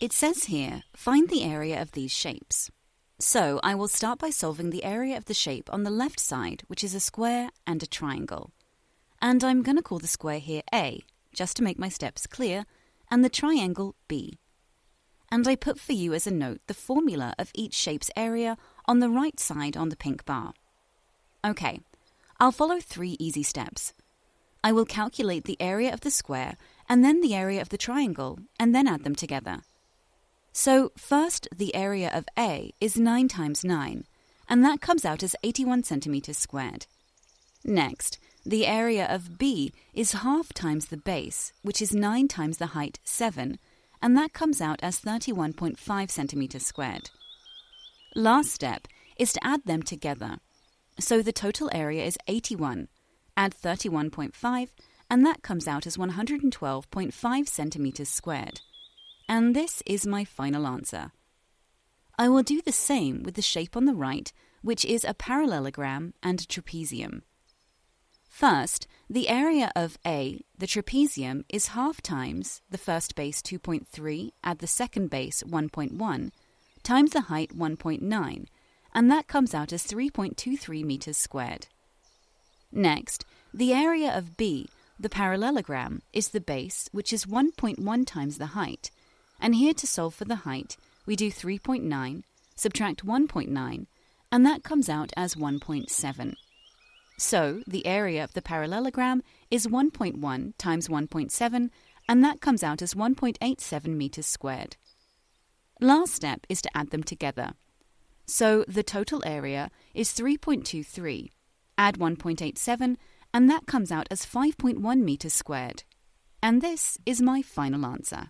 It says here, find the area of these shapes. So I will start by solving the area of the shape on the left side, which is a square and a triangle. And I'm going to call the square here A, just to make my steps clear, and the triangle B. And I put for you as a note the formula of each shape's area on the right side on the pink bar. Okay, I'll follow 3 easy steps. I will calculate the area of the square and then the area of the triangle and then add them together. So first, the area of A is 9 times 9, and that comes out as 81 centimeters squared. Next, the area of B is half times the base, which is 9 times the height 7, and that comes out as 31.5 centimeters squared. Last step is to add them together. So the total area is 81. Add 31.5, and that comes out as 112.5 centimeters squared. And this is my final answer. I will do the same with the shape on the right, which is a parallelogram and a trapezium. First, the area of A, the trapezium, is half times the first base 2.3, add the second base 1.1, times the height 1.9, and that comes out as 3.23 meters squared. Next, the area of B, the parallelogram, is the base, which is 1.1 times the height, and here to solve for the height, we do 3.9, subtract 1.9, and that comes out as 1.7. So, the area of the parallelogram is 1.1 times 1.7, and that comes out as 1.87 meters squared. Last step is to add them together. So, the total area is 3.23. Add 1.87, and that comes out as 5.1 meters squared. And this is my final answer.